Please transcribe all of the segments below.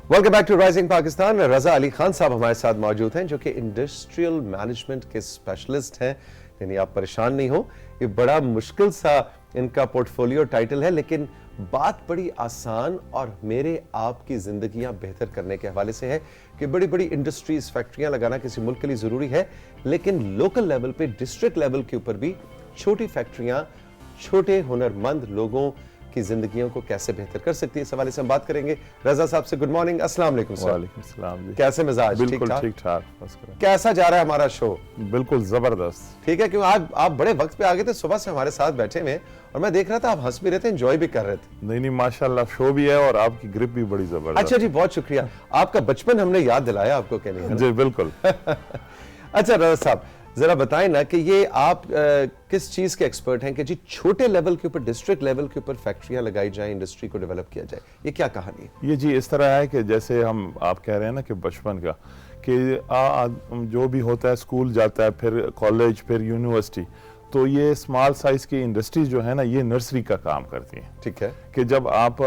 Welcome back to rising Pakistan. Raza Ali Khan صاحب ہمارے ساتھ موجود ہیں جو کہ انڈسٹریل مینجمنٹ کے اسپیشلسٹ ہیں. یعنی آپ پریشان نہیں ہو, یہ بڑا مشکل سا ان کا پورٹ فولیو ٹائٹل ہے, لیکن بات بڑی آسان اور میرے آپ کی زندگیاں بہتر کرنے کے حوالے سے ہے کہ بڑی بڑی انڈسٹریز, فیکٹریاں لگانا کسی ملک کے لیے ضروری ہے, لیکن لوکل لیول پہ, ڈسٹرکٹ لیول کے اوپر بھی چھوٹی فیکٹریاں چھوٹے ہنرمند لوگوں کی زندگیوں کو کیسے بہتر کر سکتی ہے. اس حوالے سے ہم بات کریں گے. رضا صاحب سے گڈ مارننگ. السلام علیکم سر. وعلیکم السلام جی. کیسے مزاج؟ بالکل ٹھیک ٹھاک. کیسا جا رہا ہے ہمارا شو؟ بالکل زبردست. ٹھیک ہے, کیوں آج آپ بڑے وقت پہ آگے تھے, صبح سے ہمارے ساتھ بیٹھے ہوئے اور میں دیکھ رہا تھا آپ ہنس بھی رہے تھے, انجوائے بھی کر رہے تھے. نہیں ماشاءاللہ شو بھی ہے اور آپ کی گرپ بھی بڑی زبردست. اچھا جی, بہت شکریہ. آپ کا بچپن ہم نے یاد دلایا آپ کو کہ نہیں؟ جی بالکل. اچھا رضا صاحب ذرا بتائیں نا کہ یہ آپ کس چیز کے ایکسپرٹ ہیں کہ جی چھوٹے لیول کے اوپر, ڈسٹرکٹ لیول کے اوپر فیکٹریاں لگائی جائیں, انڈسٹری کو ڈیولپ کیا جائے, یہ کیا کہانی ہے؟ یہ جی اس طرح ہے کہ جیسے آپ کہہ رہے ہیں نا کہ بچپن کا, کہ جو بھی ہوتا ہے اسکول جاتا ہے, پھر کالج, پھر یونیورسٹی, تو یہ اسمال سائز کی انڈسٹریز جو ہے نا یہ نرسری کا کام کرتی ہیں. ٹھیک ہے, کہ جب آپ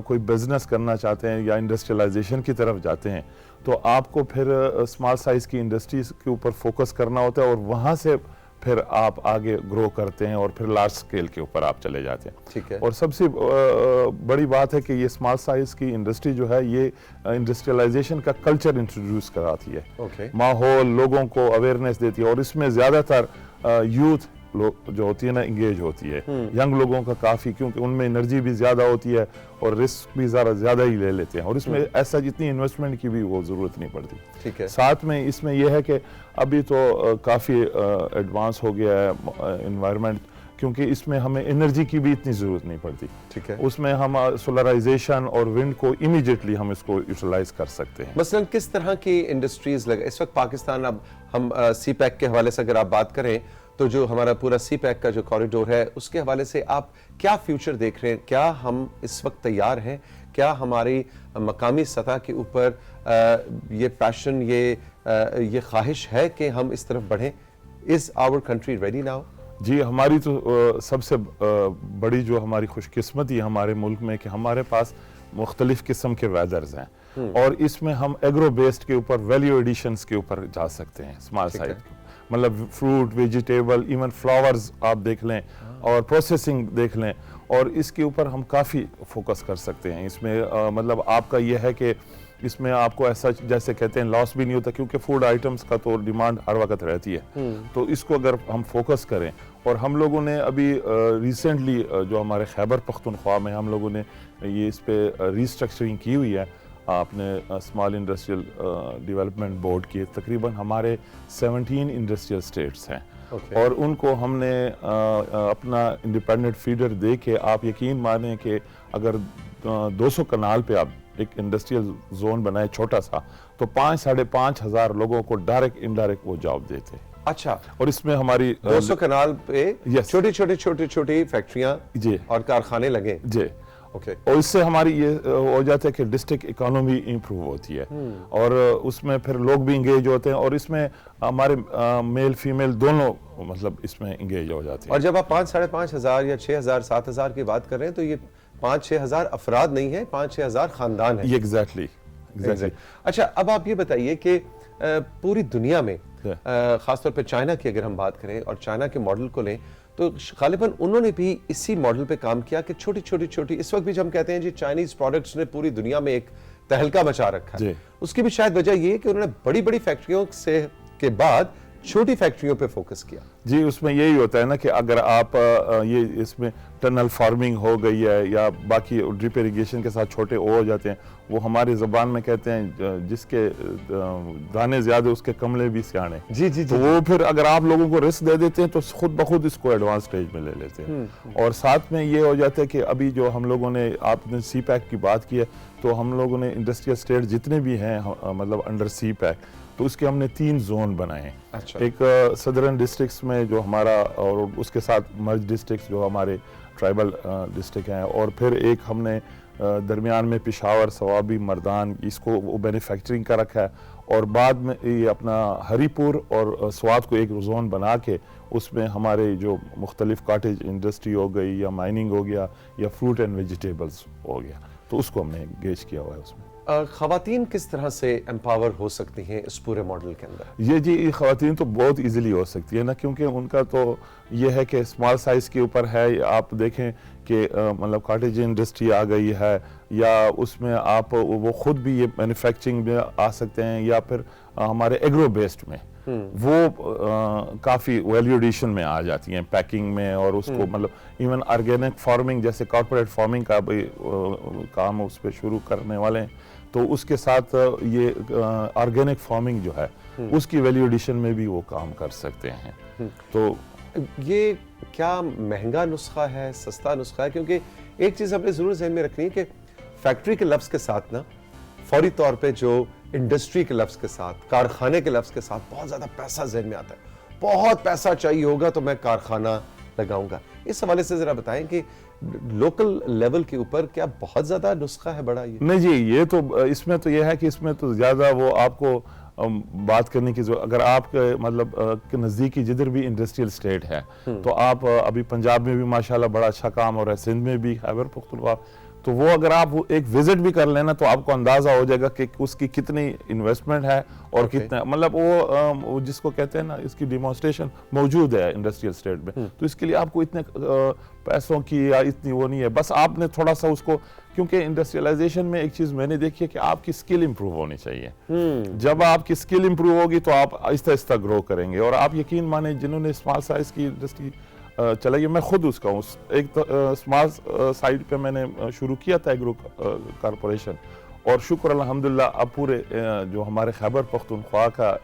کوئی بزنس کرنا چاہتے ہیں یا انڈسٹریلائزیشن کی طرف جاتے ہیں تو آپ کو پھر اسمال سائز کی انڈسٹریز کے اوپر فوکس کرنا ہوتا ہے, اور وہاں سے پھر آپ آگے گرو کرتے ہیں اور پھر لارج سکیل کے اوپر آپ چلے جاتے ہیں. ٹھیک ہے. اور سب سے بڑی بات ہے کہ یہ اسمال سائز کی انڈسٹری جو ہے یہ انڈسٹریلائزیشن کا کلچر انٹروڈیوس کراتی ہے, ماحول, لوگوں کو اویئرنیس دیتی ہے, اور اس میں زیادہ تر یوتھ جو ہوتی ہے نا انگیج ہوتی ہے, ینگ لوگوں کا کافی, کیونکہ ان میں انرجی بھی زیادہ ہوتی ہے اور رسک بھی زیادہ ہی لے لیتے ہیں, اور اس میں ایسا جتنی انویسٹمنٹ کی بھی وہ ضرورت نہیں پڑتی. ٹھیک ہے. ساتھ میں اس میں یہ ہے کہ ابھی تو کافی ایڈوانس ہو گیا ہے انوائرمنٹ, کیونکہ اس میں ہمیں انرجی کی بھی اتنی ضرورت نہیں پڑتی. ٹھیک ہے. اس میں ہم سولرائزیشن اور ونڈ کو امیڈیٹلی ہم اس کو یوٹیلائز کر سکتے ہیں. مثلا کس طرح کی انڈسٹریز لگا اس وقت پاکستان؟ اب ہم سی پیک کے حوالے سے اگر آپ بات کریں تو جو ہمارا پورا سی پیک کا جو کوریڈور ہے اس کے حوالے سے آپ کیا فیوچر دیکھ رہے ہیں؟ کیا ہم اس وقت تیار ہیں؟ کیا ہماری مقامی سطح کے اوپر یہ پیشن, یہ خواہش ہے کہ ہم اس طرف بڑھیں؟ Is our country ready now? جی ہماری تو سب سے بڑی جو ہماری خوش قسمتی ہمارے ملک میں کہ ہمارے پاس مختلف قسم کے ویدرز ہیں, اور اس میں ہم ایگرو بیسڈ کے اوپر, ویلیو ایڈیشنز کے اوپر جا سکتے ہیں. اسمال سائز مطلب فروٹ, ویجیٹیبل, ایون فلاورز آپ دیکھ لیں اور پروسیسنگ دیکھ لیں, اور اس کے اوپر ہم کافی فوکس کر سکتے ہیں. اس میں مطلب آپ کا یہ ہے کہ اس میں آپ کو ایسا جیسے کہتے ہیں لاس بھی نہیں ہوتا, کیونکہ فوڈ آئٹمس کا تو ڈیمانڈ ہر وقت رہتی ہے. تو اس کو اگر ہم فوکس کریں, اور ہم لوگوں نے ابھی ریسنٹلی جو ہمارے خیبر پختونخوا میں ہم لوگوں نے یہ اس پہ ریسٹرکچرنگ کی ہوئی ہے, آپ نے اسمال انڈسٹریل ڈیولپمنٹ بورڈ کی, تقریباً ہمارے 17 انڈسٹریل اسٹیٹس ہیں, اور ان کو ہم نے اپنا انڈیپینڈنٹ فیڈر دے کے, آپ یقین مانیں کہ اگر 200 کنال پہ آپ ایک انڈسٹریل زون بنائے چھوٹا سا, تو 5,500 لوگوں کو ڈائریکٹ انڈائریکٹ وہ جاب دیتے. اچھا, اور اس میں ہماری 200 کنال پہ چھوٹی فیکٹریاں جی اور کارخانے لگے جی. اور اس سے ہماری یہ ہو جاتا ہے کہ ڈسٹرکٹ اکانومی امپروو ہوتی ہے, اور اس میں پھر لوگ بھی انگیج ہوتے ہیں, اور اس میں ہمارے میل فیمیل دونوں مطلب اس میں انگیج ہو جاتے ہیں. اور جب آپ 5,500 یا 6,000 7,000 کی بات کر رہے ہیں تو یہ 5-6 ہزار افراد نہیں ہیں, 5-6 ہزار خاندان ہیں. ایگزیکٹلی. اچھا, اب آپ یہ بتائیے کہ پوری دنیا میں خاص طور پہ چائنا کی اگر ہم بات کریں اور چائنا کے ماڈل کو لیں تو غالباً انہوں نے بھی اسی ماڈل پہ کام کیا کہ چھوٹی اس وقت بھی ہم کہتے ہیں جی چائنیز پروڈکٹس نے پوری دنیا میں ایک تہلکہ مچا رکھا ہے. اس کی بھی شاید وجہ یہ ہے کہ انہوں نے بڑی فیکٹریوں کے بعد چھوٹی فیکٹریوں پہ فوکس کیا. جی اس میں یہی ہوتا ہے نا کہ اگر آپ یہ اس میں ٹنل فارمنگ ہو گئی ہے یا باقی ڈرپ ایریگیشن کے ساتھ چھوٹے ہو جاتے ہیں, وہ ہماری زبان میں کہتے ہیں جس کے دانے زیادہ اس کے کملے بھی سیانے. جی. تو وہ پھر اگر آپ لوگوں کو رسک دے دیتے ہیں تو خود بخود اس کو ایڈوانس سٹیج میں لے لیتے ہیں. اور ساتھ میں یہ ہو جاتا ہے کہ ابھی جو ہم لوگوں نے, آپ نے سی پیک کی بات کی ہے, تو ہم لوگوں نے انڈسٹریل اسٹیٹ جتنے بھی ہیں مطلب انڈر سی پیک, تو اس کے ہم نے 3 زون بنائے ہیں. ایک صدرن ڈسٹرکٹس میں جو ہمارا, اور اس کے ساتھ مرج ڈسٹرکٹس جو ہمارے ٹرائبل ڈسٹرکٹ ہیں, اور پھر ایک ہم نے درمیان میں پشاور, سوابی, مردان, اس کو وہ مینوفیکچرنگ کا رکھا ہے, اور بعد میں یہ اپنا ہری پور اور سوات کو ایک زون بنا کے اس میں ہمارے جو مختلف کاٹیج انڈسٹری ہو گئی یا مائننگ ہو گیا یا فروٹ اینڈ ویجیٹیبلز ہو گیا, تو اس کو ہم نے انگیج کیا ہوا ہے اس میں. خواتین کس طرح سے امپاور ہو سکتی ہیں اس پورے ماڈل کے اندر؟ یہ جی خواتین تو بہت ایزیلی ہو سکتی ہے نا، کیونکہ ان کا تو یہ ہے کہ اسمال سائز کے اوپر ہے. آپ دیکھیں کہ مطلب کاٹیج انڈسٹری آ گئی ہے، یا اس میں آپ وہ خود بھی یہ مینوفیکچرنگ میں آ سکتے ہیں، یا پھر ہمارے ایگرو بیسڈ میں وہ کافی ویلیو ایڈیشن میں آ جاتی ہیں، پیکنگ میں، اور اس کو مطلب ایون آرگینک فارمنگ جیسے کارپوریٹ فارمنگ کا بھی کام اس پہ شروع کرنے والے ہیں، تو اس کے ساتھ یہ آرگینک فارمنگ جو ہے اس کی ویلیو ایڈیشن میں بھی وہ کام کر سکتے ہیں. تو یہ کیا مہنگا نسخہ ہے، سستا نسخہ ہے؟ کیونکہ ایک چیز ہم نے ضرور ذہن میں رکھنی ہے کہ فیکٹری کے لفظ کے ساتھ نا فوری طور پہ جو انڈسٹری کے لفظ کے ساتھ، کارخانے کے لفظ کے ساتھ بہت زیادہ پیسہ ذہن میں آتا ہے. بہت پیسہ چاہیے ہوگا تو میں کارخانہ لگاؤں گا. اس حوالے سے ذرا بتائیں کہ لوکل لیول کے اوپر کیا بہت زیادہ نسخہ ہے بڑا؟ یہ نہیں جی، یہ تو اس میں تو یہ ہے کہ اس میں تو زیادہ وہ آپ کو بات کرنے کی ضرورت. اگر آپ کے مطلب نزدیکی جدھر بھی انڈسٹریل اسٹیٹ ہے تو آپ ابھی پنجاب میں بھی ماشاءاللہ بڑا اچھا کام ہو رہا ہے، سندھ میں بھی، خیبر پختونخوا، تو وہ اگر آپ ایک وزٹ بھی کر لینا تو آپ کو اندازہ ہو جائے گا کہ اس کی کتنی انویسٹمنٹ ہے اور کتنا مطلب وہ جس کو کہتے ہیں نا اس کی ڈیمونسٹریشن موجود ہے انڈسٹریل اسٹیٹ میں. تو اس کے لیے آپ کو اتنے پیسوں کی یا اتنی وہ نہیں ہے، بس آپ نے تھوڑا سا اس کو، کیونکہ انڈسٹریلائزیشن میں ایک چیز میں نے دیکھی ہے کہ آپ کی سکل امپروو ہونی چاہیے. جب آپ کی سکل امپروو ہوگی تو آپ آہستہ آہستہ گرو کریں گے. اور آپ یقین مانیں جنہوں نے اسمال سائز کی انڈسٹری چلائیے، میں خود اس کا ہوں. ایک اسمال سائڈ پہ میں نے شروع کیا تھا ایگرو کارپوریشن، اور شکر الحمدللہ اب پورے جو ہمارے خیبر پختونخوا کا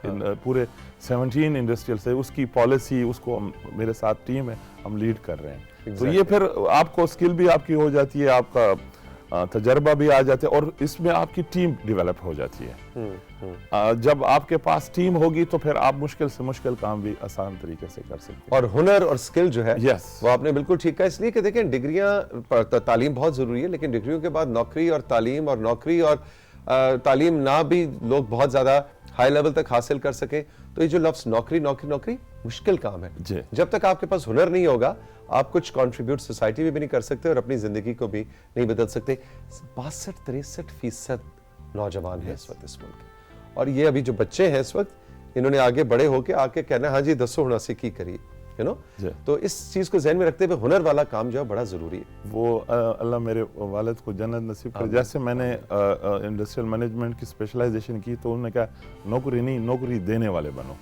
پورے 17 انڈسٹریل سے اس کی پالیسی، اس کو میرے ساتھ ٹیم ہے، ہم لیڈ کر رہے ہیں. تو یہ پھر آپ کو سکل بھی آپ کی ہو جاتی ہے، آپ کا تجربہ بھی آ جاتا ہے، اور اس میں آپ کی ٹیم ڈیولپ ہو جاتی ہے. جب آپ کے پاس ٹیم ہوگی تو پھر آپ مشکل سے مشکل کام بھی آسان طریقے سے کر سکتے ہیں. اور ہنر اور سکل جو ہے وہ آپ نے بالکل ٹھیک کہا، اس لیے کہ دیکھیں ڈگریاں، تعلیم بہت ضروری ہے، لیکن ڈگریوں کے بعد نوکری اور تعلیم، اور نوکری اور تعلیم نہ بھی لوگ بہت زیادہ ہائی لیول تک حاصل کر سکیں تو یہ جو لفظ نوکری نوکری نوکری مشکل کام ہے. جب تک آپ کے پاس ہنر نہیں ہوگا آپ کچھ کنٹریبیوٹ سوسائٹی میں بھی نہیں کر سکتے اور اپنی زندگی کو بھی نہیں بدل سکتے. 62-63% نوجوان ہیں اس وقت اس ملک کے، اور یہ ابھی جو بچے ہیں اس وقت انہوں نے آگے بڑے ہو کے آ کے کہنا ہے ہاں جی دسو ہن اسی کی کریے، تو اس چیز کو ذہن میں رکھتے ہوئے ہنر والا کام جو ہے بڑا ضروری ہے. وہ اللہ میرے والد کو جنت نصیب کرے. جیسے میں نے انڈسٹریل مینجمنٹ کی اسپیشلائزیشن کی تو انہوں نے کہا نوکری نہیں، نوکری دینے والے بنو.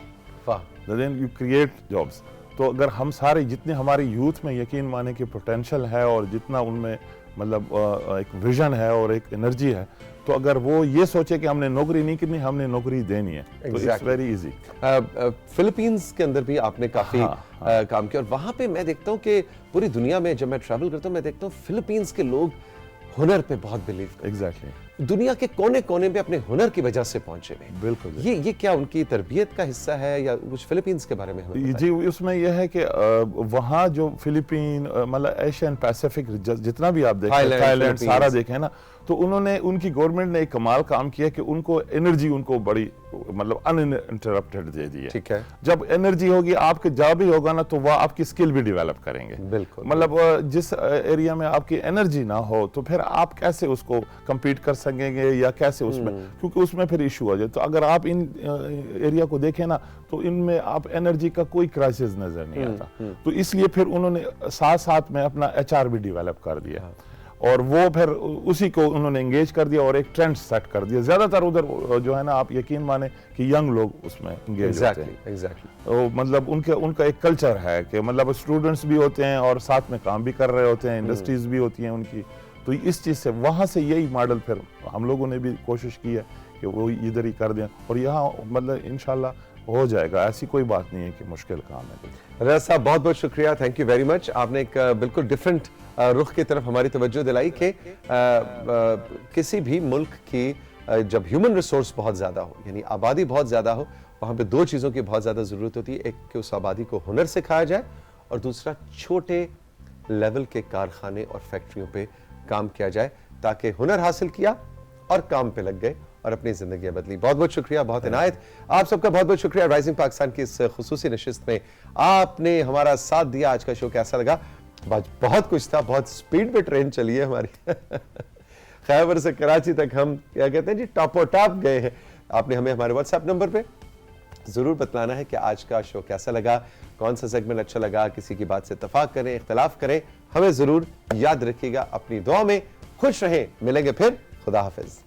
Then you create jobs. تو اگر ہم سارے جتنے ہماری یوتھ میں یقین مانے کہ پوٹینشل ہے اور جتنا ان میں مطلب ایک ویژن ہے اور ایک انرجی ہے، تو اگر وہ یہ سوچے کہ ہم نے نوکری نہیں کرنی، ہم نے نوکری دینی ہے، تو اٹس ویری ایزی. فلپینز کے اندر بھی آپ نے کافی کام کیا، اور وہاں پہ میں دیکھتا ہوں کہ پوری دنیا میں جب میں ٹریول کرتا ہوں میں دیکھتا ہوں فلپینز کے لوگ ہنر پہ بہت بلیو کرتے ہیں. ایگزیکٹلی. دنیا کے کونے کونے میں اپنے ہنر کی وجہ سے پہنچے ہوئے. بالکل. یہ کیا ان کی تربیت کا حصہ ہے یا کچھ فلپینز کے بارے میں ہمیں بتائیں؟ جی اس میں یہ ہے کہ وہاں جو فلپین مطلب ایشین پیسیفک جتنا بھی آپ دیکھیں، تھائی لینڈ سارا دیکھیں نا، تو انہوں نے ان کی گورنمنٹ نے ایک کمال کام کیا کہ ان کو انرجی ان کو بڑی مطلب انٹرپٹڈ دے دی ہے. ٹھیک ہے. جب انرجی ہوگی آپ کے جاب بھی ہوگا نا تو وہ آپ کی سکل بھی ڈیولپ کریں گے. بالکل. مطلب جس ایریا میں آپ کی انرجی نہ ہو تو پھر آپ کیسے اس کو کمپیٹ کر سکیں گے یا کیسے اس میں، کیونکہ اس میں پھر ایشو آ جائے. تو اگر آپ ان ایریا کو دیکھیں نا تو ان میں آپ انرجی کا کوئی کرائسس نظر نہیں آتا. تو اس لیے پھر انہوں نے ساتھ ساتھ میں اپنا HR بھی ڈیولپ کر دیا، اور وہ پھر اسی کو انہوں نے انگیج کر دیا اور ایک ٹرینڈ سیٹ کر دیا. زیادہ تر ادھر جو ہے نا آپ یقین مانیں کہ ینگ لوگ اس میں انگیج ہوتے ہیں. ایگزیکٹلی. مطلب ان کا ایک کلچر ہے کہ مطلب اسٹوڈنٹس بھی ہوتے ہیں اور ساتھ میں کام بھی کر رہے ہوتے ہیں، انڈسٹریز بھی ہوتی ہیں ان کی. تو اس چیز سے وہاں سے یہی ماڈل پھر ہم لوگوں نے بھی کوشش کی ہے کہ وہ ادھر ہی کر دیں، اور یہاں مطلب انشاءاللہ ہو جائے گا. ایسی کوئی بات نہیں ہے کہ مشکل کام ہے. رضا صاحب بہت بہت شکریہ، تھینک یو ویری مچ. آپ نے ایک بالکل ڈیفرنٹ رخ کی طرف ہماری توجہ دلائی کہ کسی بھی ملک کی جب ہیومن ریسورس بہت زیادہ ہو، یعنی آبادی بہت زیادہ ہو، وہاں پہ دو چیزوں کی بہت زیادہ ضرورت ہوتی ہے. ایک کہ اس آبادی کو ہنر سکھایا جائے، اور دوسرا چھوٹے لیول کے کارخانے اور فیکٹریوں پہ کام کیا جائے تاکہ ہنر حاصل کیا اور کام پہ لگ گئے اور اپنی زندگیاں بدلی. بہت بہت شکریہ، بہت عنایت. آپ سب کا بہت بہت شکریہ. رائزنگ پاکستان کی اس خصوصی نشست میں آپ نے ہمارا ساتھ دیا. آج کا شو کیسا لگا؟ بہت کچھ تھا، بہت سپیڈ پہ ٹرین چلی ہے ہماری. خیبر سے کراچی تک ہم کیا کہتے ہیں جی ٹاپ گئے ہیں. آپ نے ہمیں ہمارے واٹس ایپ نمبر پہ ضرور بتلانا ہے کہ آج کا شو کیسا لگا, کون سا سیگمنٹ اچھا لگا, کسی کی بات سے اتفاق کریں, اختلاف کریں, ہمیں ضرور یاد رکھیے گا. اپنی دعا میں خوش رہیں, ملیں گے پھر. خدا حافظ.